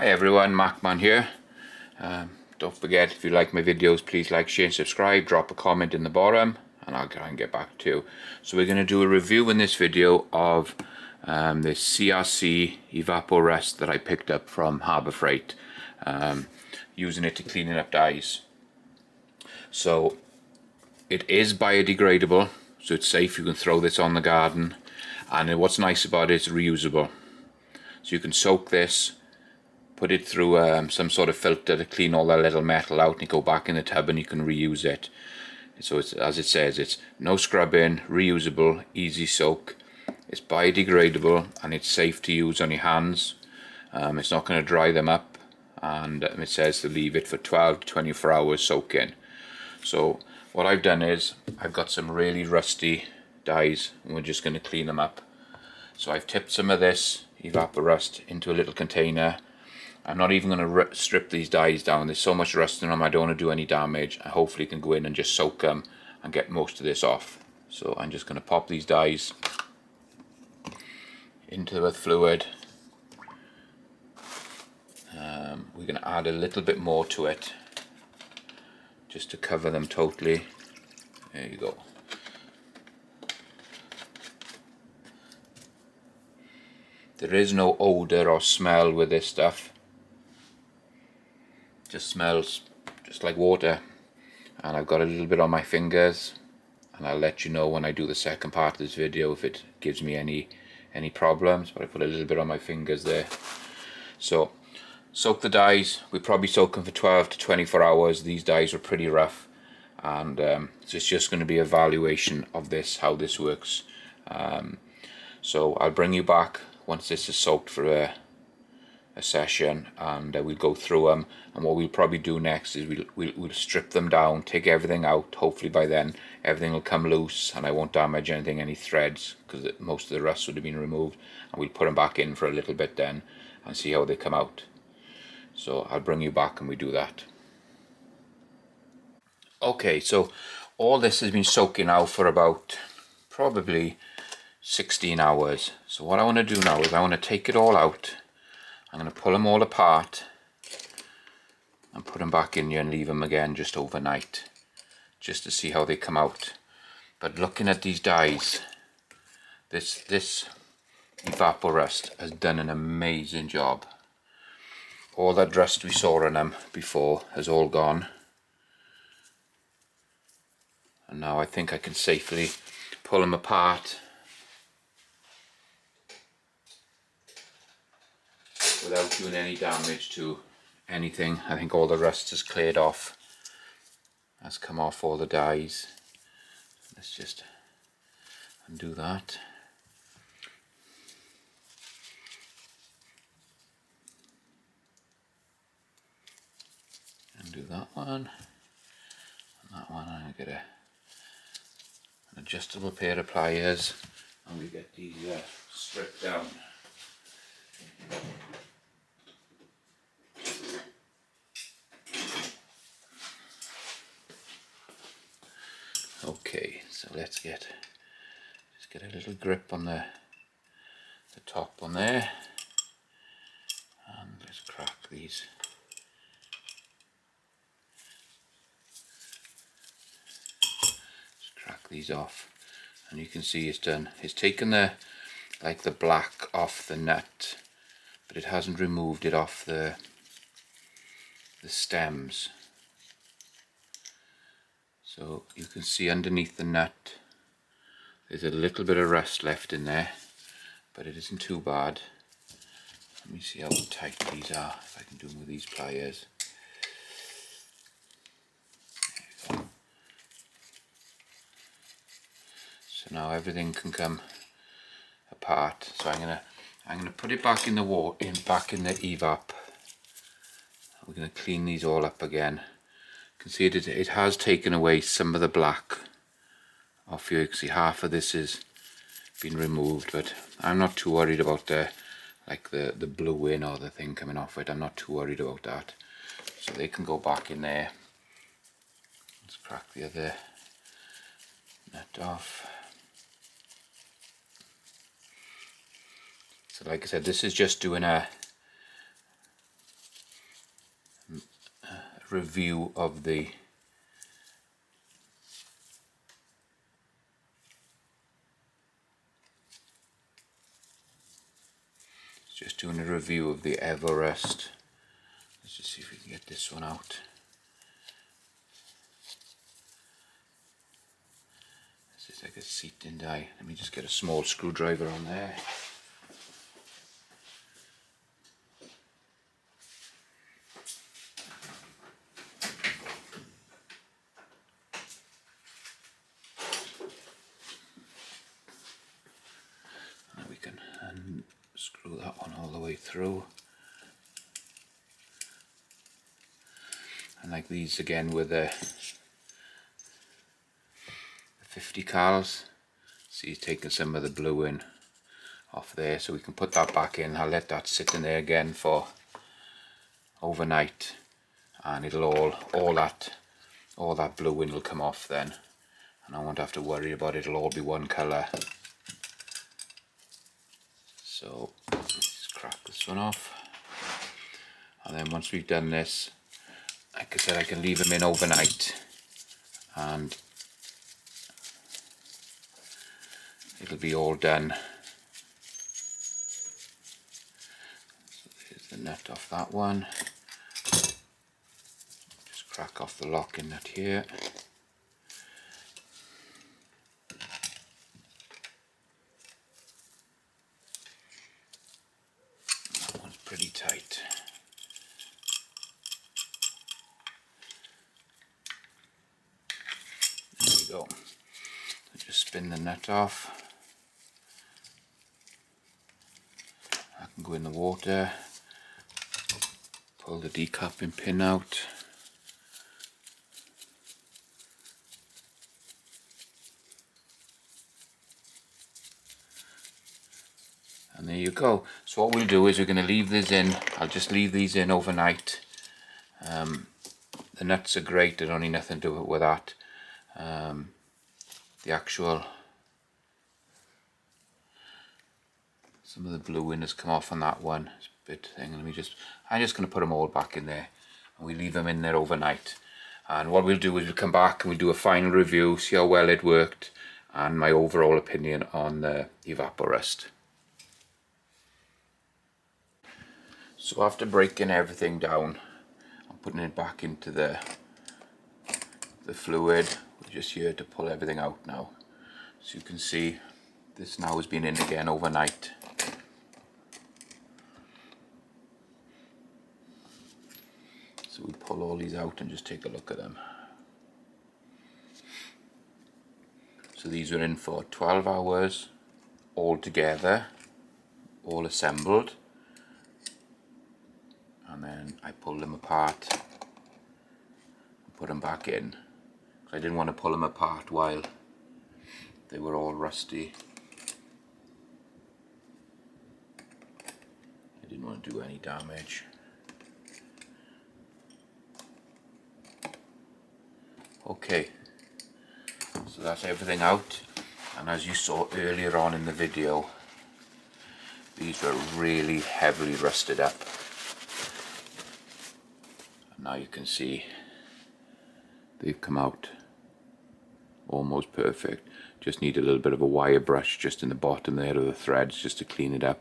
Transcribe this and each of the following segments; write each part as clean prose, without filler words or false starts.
Hi everyone, Macman here. Don't forget, if you like my videos, please like, share and subscribe. Drop a comment in the bottom and I'll try and get back to you. So we're going to do a review in this video of this CRC Evaporust that I picked up from Harbour Freight, using it to cleaning up dyes. So it is biodegradable, so it's safe. You can throw this on the garden, and what's nice about it, it's reusable. So you can soak this, put it through some sort of filter to clean all that little metal out, and you go back in the tub and you can reuse it. So it's, as it says, it's no scrubbing, reusable, easy soak. It's biodegradable and it's safe to use on your hands. It's not going to dry them up, and it says to leave it for 12 to 24 hours soaking. So what I've done is I've got some really rusty dyes and we're just going to clean them up. So I've tipped some of this evaporust into a little container. I'm not even going to strip these dyes down. There's so much rust in them, I don't want to do any damage. I hopefully can go in and just soak them and get most of this off. So I'm just going to pop these dyes into the fluid. We're going to add a little bit more to it just to cover them totally. There you go. There is no odour or smell with this stuff. It just smells just like water. And I've got a little bit on my fingers, and I'll let you know when I do the second part of this video if it gives me any problems, but I put a little bit on my fingers there. So soak the dyes. We probably soak them for 12 to 24 hours. These dyes were pretty rough, and so it's just going to be an evaluation of this, how this works. So I'll bring you back once this is soaked for a session, and we'll go through them. And what we'll probably do next is we'll strip them down, take everything out. Hopefully by then everything will come loose and I won't damage anything, any threads, because most of the rust would have been removed. And we'll put them back in for a little bit then and see how they come out. So I'll bring you back and we do that. Okay, so all this has been soaking now for about probably 16 hours. So what I want to do now is I want to take it all out. I'm going to pull them all apart and put them back in here and leave them again just overnight, just to see how they come out. But looking at these dyes, this evaporust has done an amazing job. All that rust we saw on them before has all gone, and now I think I can safely pull them apart without doing any damage to anything. I think all the rust has cleared off, has come off all the dyes. Let's just undo that. Undo that one, and that one. I'm going to get an adjustable pair of pliers and we get these stripped down. Okay, so let's just get a little grip on the top on there, and let's crack these. Just crack these off, and you can see it's done. It's taken the black off the nut, but it hasn't removed it off the stems. So you can see underneath the nut there's a little bit of rust left in there, but it isn't too bad. Let me see how tight these are, if I can do them with these pliers. There you go. So now everything can come apart. So I'm gonna put it back in the water, back in the evap. We're gonna clean these all up again. You can see it has taken away some of the black off here. You can see half of this has been removed, but I'm not too worried about the bluing or the thing coming off it. I'm not too worried about that. So they can go back in there. Let's crack the other nut off. So like I said, this is just doing a review of the evaporust. Let's just see if we can get this one out. This is like a seat and die. Let me just get a small screwdriver on there. Now we can unscrew that one all the way through. And like these again with the 50 cals. See, taking some of the blue in off there, so we can put that back in. I'll let that sit in there again for overnight, and it'll all that blue in will come off then, and I won't have to worry about it. It'll all be one colour. So just crack this one off, and then once we've done this, like I said, I can leave them in overnight and it'll be all done. So there's the nut off that one. Just crack off the locking nut here. That one's pretty tight. There we go. So just spin the nut off. I can go in the water, pull the decapping pin out. And there you go. So what we'll do is we're going to leave this in. I'll just leave these in overnight. The nuts are great, there's only nothing to do with that. The actual, some of the blue in has come off on that one. It's a bit thing. I'm just going to put them all back in there, and we leave them in there overnight. And what we'll do is we'll come back and we'll do a final review, see how well it worked, and my overall opinion on the evaporust. So after breaking everything down, I'm putting it back into the fluid. We're just here to pull everything out now. So you can see this now has been in again overnight. So we pull all these out and just take a look at them. So these were in for 12 hours all together, all assembled. And then I pulled them apart and put them back in. I didn't want to pull them apart while they were all rusty. I didn't want to do any damage. Okay, so that's everything out, and as you saw earlier on in the video, these were really heavily rusted up. And now you can see they've come out almost perfect. Just need a little bit of a wire brush just in the bottom there of the threads just to clean it up,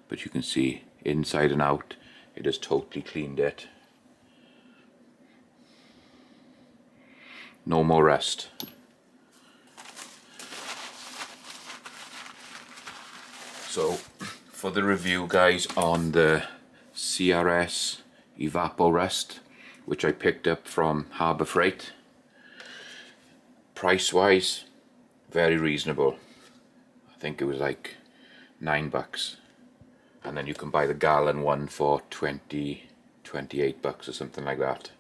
but you can see inside and out it has totally cleaned it. No more rust. So for the review, guys, on the CRS Evaporust, which I picked up from Harbour Freight, price wise very reasonable. I think it was like $9, and then you can buy the gallon one for 28 bucks or something like that.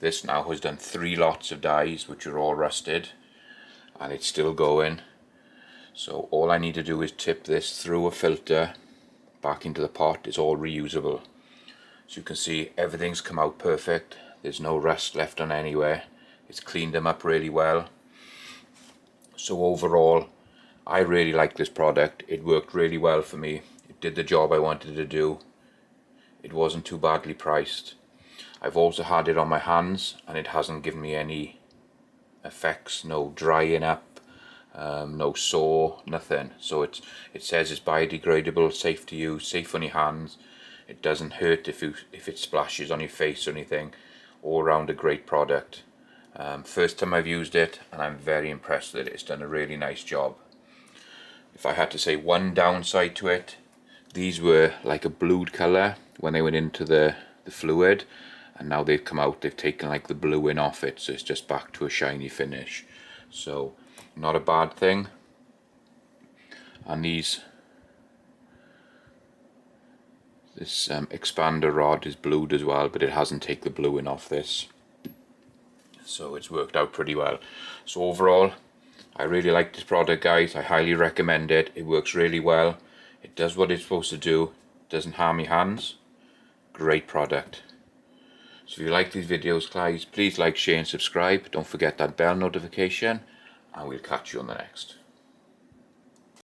This now has done 3 lots of dyes which are all rusted, and it's still going. So all I need to do is tip this through a filter back into the pot. It's all reusable. So you can see everything's come out perfect. There's no rust left on anywhere. It's cleaned them up really well. So overall, I really like this product. It worked really well for me. It did the job I wanted to do. It wasn't too badly priced. I've also had it on my hands and it hasn't given me any effects, no drying up, no sore, nothing. So it says it's biodegradable, safe to use, safe on your hands. It doesn't hurt if it splashes on your face or anything. All around a great product. First time I've used it and I'm very impressed with it. It's done a really nice job. If I had to say one downside to it, these were like a blued colour when they went into the fluid, and now they've come out, they've taken like the bluing off it, so it's just back to a shiny finish. So not a bad thing. And this expander rod is blued as well, but it hasn't taken the bluing off this, so it's worked out pretty well. So overall, I really like this product, guys. I highly recommend it. It works really well. It does what it's supposed to do. It doesn't harm your hands. Great product. So if you like these videos, guys, please like, share and subscribe. Don't forget that bell notification, and we'll catch you on the next.